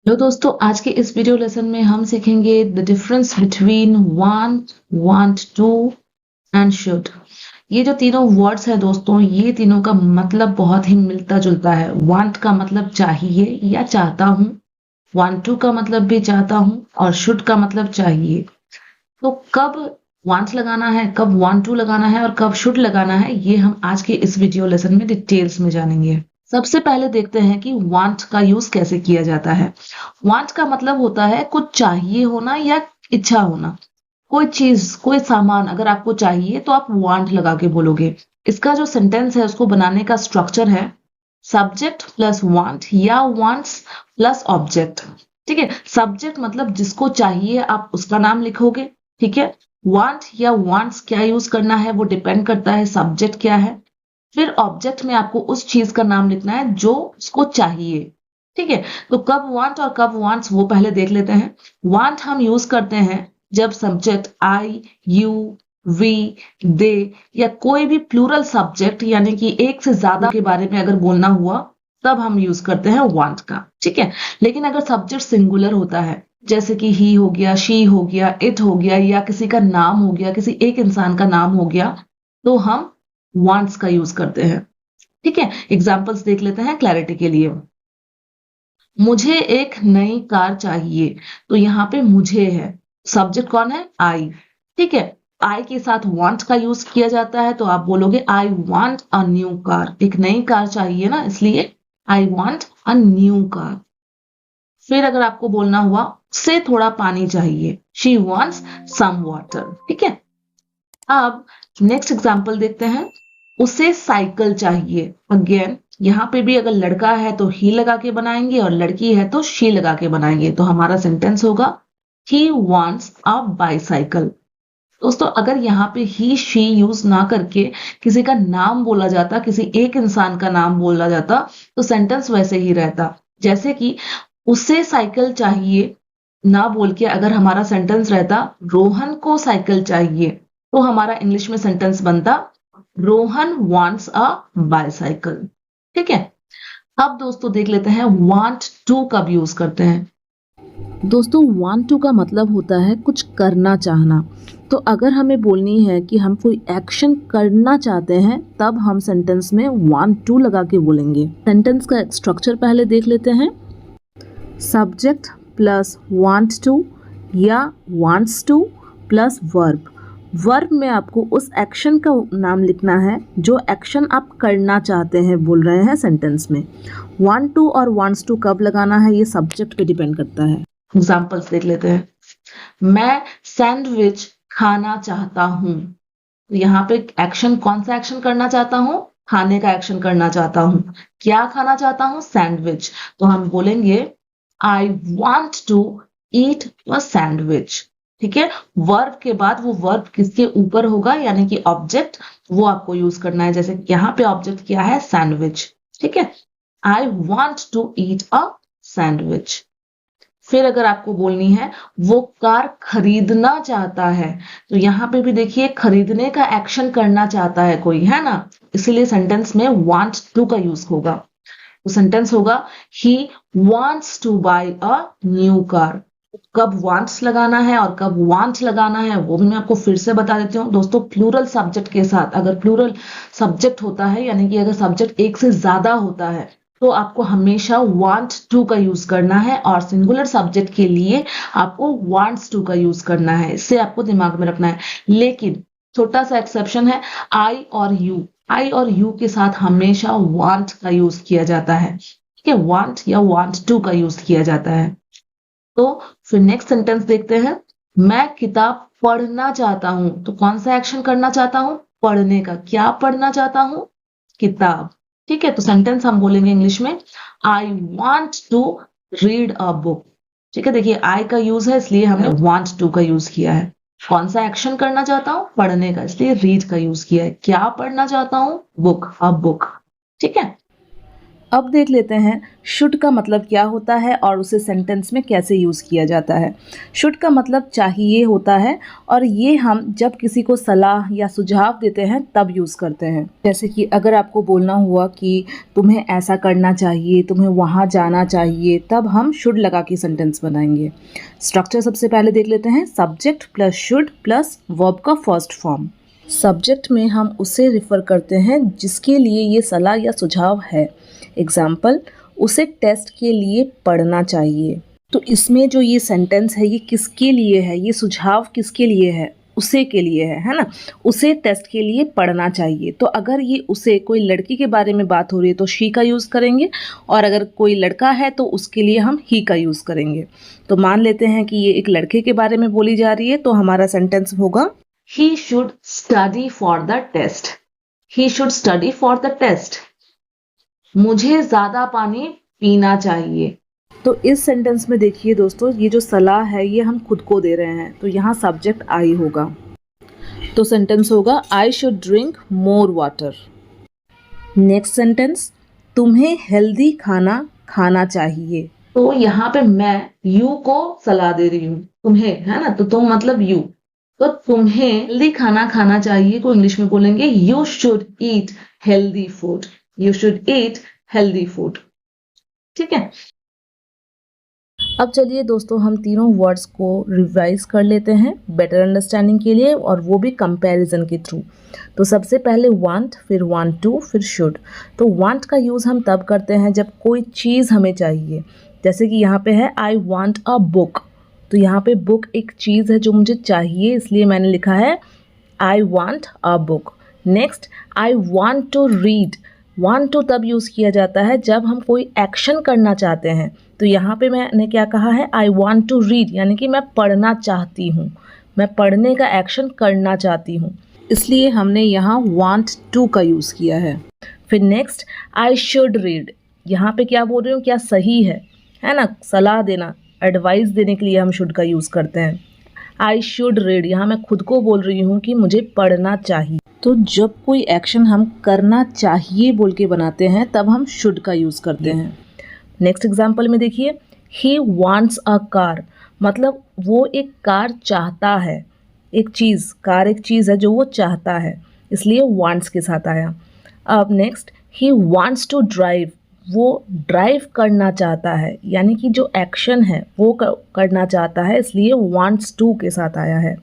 Hello दोस्तों, आज के इस वीडियो लेसन में हम सीखेंगे the difference between want, want to and should. ये जो तीनों वर्ड्स हैं दोस्तों, ये तीनों का मतलब बहुत ही मिलता जुलता है। वांट का मतलब चाहिए या चाहता हूँ, वांट टू का मतलब भी चाहता हूँ और शुड का मतलब चाहिए। तो कब वांट लगाना है, कब वांट टू लगाना है और कब शुड लगाना है, ये हम आज के इस वीडियो लेसन में डिटेल्स में जानेंगे। सबसे पहले देखते हैं कि वांट का यूज कैसे किया जाता है। वांट का मतलब होता है कुछ चाहिए होना या इच्छा होना। कोई चीज, कोई सामान अगर आपको चाहिए तो आप वांट लगा के बोलोगे। इसका जो सेंटेंस है उसको बनाने का स्ट्रक्चर है सब्जेक्ट प्लस वांट या वांट्स प्लस ऑब्जेक्ट। ठीक है, सब्जेक्ट मतलब जिसको चाहिए आप उसका नाम लिखोगे। ठीक है, वांट या वांट्स क्या यूज करना है वो डिपेंड करता है सब्जेक्ट क्या है। फिर ऑब्जेक्ट में आपको उस चीज का नाम लिखना है जो उसको चाहिए। ठीक है, तो कब वांट और कब वांट्स वो पहले देख लेते हैं। वांट हम यूज करते हैं जब सब्जेक्ट आई, यू, वी, दे या कोई भी प्लूरल सब्जेक्ट यानी कि एक से ज्यादा के बारे में अगर बोलना हुआ तब हम यूज करते हैं वांट का। ठीक है, लेकिन अगर सब्जेक्ट सिंगुलर होता है जैसे कि ही हो गया, शी हो गया, इट हो गया या किसी का नाम हो गया, किसी एक इंसान का नाम हो गया, तो हम वांट्स का यूज करते हैं। ठीक है, एग्जांपल्स देख लेते हैं क्लैरिटी के लिए। मुझे एक नई कार चाहिए, तो यहाँ पे मुझे है, सब्जेक्ट कौन है, आई। ठीक है, आई के साथ वांट का यूज किया जाता है तो आप बोलोगे आई वांट अ न्यू कार। एक नई कार चाहिए ना, इसलिए आई वांट अ न्यू कार। फिर अगर आपको बोलना हुआ से थोड़ा पानी चाहिए, शी वांट्स सम वाटर। ठीक है, अब नेक्स्ट एग्जांपल देखते हैं। उसे साइकिल चाहिए, अगेन यहाँ पे भी अगर लड़का है तो ही लगा के बनाएंगे और लड़की है तो शी लगा के बनाएंगे, तो हमारा सेंटेंस होगा ही वॉन्ट्स अ बाईसाइकिल। दोस्तों अगर यहाँ पे ही शी यूज ना करके किसी का नाम बोला जाता, किसी एक इंसान का नाम बोला जाता, तो सेंटेंस वैसे ही रहता। जैसे कि उसे साइकिल चाहिए ना बोल के अगर हमारा सेंटेंस रहता रोहन को साइकिल चाहिए, तो हमारा इंग्लिश में सेंटेंस बनता रोहन वांट्स अ बाईसाइकिल। ठीक है, अब दोस्तों देख लेते हैं वांट टू कब यूज करते हैं। दोस्तों वांट टू का मतलब होता है कुछ करना चाहना। तो अगर हमें बोलनी है कि हम कोई एक्शन करना चाहते हैं तब हम सेंटेंस में वांट टू लगा के बोलेंगे। सेंटेंस का स्ट्रक्चर पहले देख लेते हैं। सब्जेक्ट प्लस वांट टू या wants two plus verb. Verb में आपको उस एक्शन का नाम लिखना है जो एक्शन आप करना चाहते हैं, बोल रहे हैं सेंटेंस में। वांट टू और वांट्स टू कब लगाना है ये सब्जेक्ट पे डिपेंड करता है। एग्जाम्पल्स देख लेते हैं। मैं सैंडविच खाना चाहता हूँ, तो यहाँ पे एक्शन, कौन सा एक्शन करना चाहता हूँ, खाने का एक्शन करना चाहता हूँ। क्या खाना चाहता हूँ, सैंडविच। तो हम बोलेंगे I want to eat a sandwich. ठीक है, वर्ब के बाद वो वर्ब किसके ऊपर होगा यानी कि ऑब्जेक्ट, वो आपको यूज करना है। जैसे यहाँ पे ऑब्जेक्ट क्या है, सैंडविच। ठीक है, I want to eat a sandwich. फिर अगर आपको बोलनी है वो कार खरीदना चाहता है, तो यहाँ पे भी देखिए खरीदने का एक्शन करना चाहता है कोई, है ना, इसीलिए सेंटेंस में वांट टू का यूज होगा। तो सेंटेंस होगा he wants to buy a new car. कब वांट्स लगाना है और कब वांट लगाना है वो भी मैं आपको फिर से बता देती हूँ दोस्तों। प्लूरल सब्जेक्ट के साथ, अगर प्लूरल सब्जेक्ट होता है यानी कि अगर सब्जेक्ट एक से ज्यादा होता है तो आपको हमेशा वांट टू का यूज करना है और सिंगुलर सब्जेक्ट के लिए आपको वांट्स टू का यूज करना है। इससे आपको दिमाग में रखना है। लेकिन छोटा सा एक्सेप्शन है, आई और यू। आई और यू के साथ हमेशा वांट का यूज किया जाता है। ठीक है, वांट या वांट टू का यूज किया जाता है। तो फिर नेक्स्ट सेंटेंस देखते हैं। मैं किताब पढ़ना चाहता हूं, तो कौन सा एक्शन करना चाहता हूं, पढ़ने का। क्या पढ़ना चाहता हूं, किताब। ठीक है, तो सेंटेंस हम बोलेंगे इंग्लिश में I want to read a book. ठीक है, देखिए आई का यूज है इसलिए हमने वांट टू का यूज किया है। कौन सा एक्शन करना चाहता हूं, पढ़ने का, इसलिए रीड का यूज किया है। क्या पढ़ना चाहता हूं, बुक, अ बुक। ठीक है, अब देख लेते हैं शुड का मतलब क्या होता है और उसे सेंटेंस में कैसे यूज़ किया जाता है। शुड का मतलब चाहिए होता है और ये हम जब किसी को सलाह या सुझाव देते हैं तब यूज़ करते हैं। जैसे कि अगर आपको बोलना हुआ कि तुम्हें ऐसा करना चाहिए, तुम्हें वहाँ जाना चाहिए, तब हम शुड लगा के सेंटेंस बनाएंगे। स्ट्रक्चर सबसे पहले देख लेते हैं, subject plus should plus verb का फर्स्ट फॉर्म। सब्जेक्ट में हम उसे रिफ़र करते हैं जिसके लिए ये सलाह या सुझाव है। एग्जाम्पल, उसे टेस्ट के लिए पढ़ना चाहिए। तो इसमें जो ये सेंटेंस है ये किसके लिए है, ये सुझाव किसके लिए है, उसे के लिए है ना। उसे टेस्ट के लिए पढ़ना चाहिए। तो अगर ये उसे कोई लड़की के बारे में बात हो रही है तो शी का यूज़ करेंगे, और अगर कोई लड़का है तो उसके लिए हम ही का यूज़ करेंगे। तो मान लेते हैं कि ये एक लड़के के बारे में बोली जा रही है, तो हमारा सेंटेंस होगा He should study for the test. He should study for the test. मुझे ज़्यादा पानी पीना चाहिए। तो इस सेंटेंस में देखिए दोस्तों, ये जो सलाह है ये हम खुद को दे रहे हैं, तो यहाँ सब्जेक्ट आई होगा। तो सेंटेंस होगा I should drink more water. Next sentence, तुम्हें हेल्दी खाना खाना चाहिए। तो यहाँ पे मैं यू को सलाह दे रही हूँ, तुम्हें, है ना, तो तुम मतलब यू। तो तुम्हें हेल्दी खाना खाना चाहिए को इंग्लिश में बोलेंगे you should eat healthy food. You should eat healthy food. ठीक है। अब चलिए दोस्तों हम तीनों वर्ड्स को रिवाइज कर लेते हैं बेटर अंडरस्टैंडिंग के लिए, और वो भी कंपैरिजन के थ्रू। तो सबसे पहले वांट, फिर वांट टू, फिर शुड। तो वांट का यूज़ हम तब करते हैं जब कोई चीज़ हमें चाहिए। जैसे कि यहाँ पे है आई वांट अ बुक। तो यहाँ पे बुक एक चीज़ है जो मुझे चाहिए, इसलिए मैंने लिखा है I want a book. Next, I want to read. Want to तब यूज़ किया जाता है जब हम कोई एक्शन करना चाहते हैं। तो यहाँ पे मैंने क्या कहा है, आई वांट टू रीड, यानी कि मैं पढ़ना चाहती हूँ, मैं पढ़ने का एक्शन करना चाहती हूँ, इसलिए हमने यहाँ वांट टू का यूज़ किया है। फिर नेक्स्ट, आई शुड रीड। यहाँ पे क्या बोल रही हूँ, क्या सही है ना, सलाह देना, एडवाइस देने के लिए हम शुड का यूज़ करते हैं। आई शुड रीड, यहाँ मैं खुद को बोल रही हूँ कि मुझे पढ़ना चाहिए। तो जब कोई एक्शन हम करना चाहिए बोल के बनाते हैं तब हम शुड का यूज़ करते हैं। नेक्स्ट एग्जाम्पल में देखिए, ही वांट्स अ कार, मतलब वो एक कार चाहता है। एक चीज़, कार एक चीज़ है जो वो चाहता है, इसलिए वांट्स के साथ आया। अब next, he wants to drive, वो ड्राइव करना चाहता है, यानी कि जो एक्शन है वो करना चाहता है, इसलिए वांट्स टू के साथ आया है।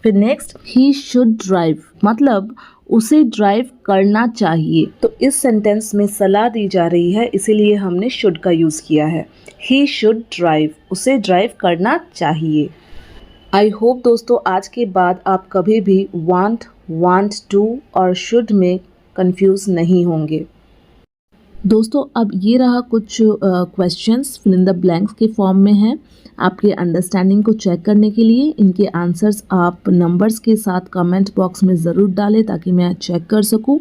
फिर नेक्स्ट, ही शुड ड्राइव, मतलब उसे ड्राइव करना चाहिए। तो इस सेंटेंस में सलाह दी जा रही है, इसीलिए हमने शुड का यूज़ किया है। ही शुड ड्राइव, उसे ड्राइव करना चाहिए। आई होप दोस्तों आज के बाद आप कभी भी वांट, वांट टू और शुड में कंफ्यूज नहीं होंगे। दोस्तों अब ये रहा कुछ questions fill in the blanks के फॉर्म में है, आपके अंडरस्टैंडिंग को चेक करने के लिए। इनके आंसर्स आप नंबर्स के साथ कमेंट बॉक्स में ज़रूर डालें ताकि मैं चेक कर सकूं।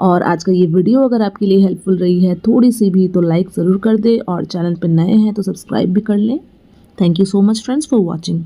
और आज का ये वीडियो अगर आपके लिए हेल्पफुल रही है थोड़ी सी भी तो लाइक ज़रूर कर दें, और चैनल पर नए हैं तो सब्सक्राइब भी कर लें। Thank you so much friends for watching.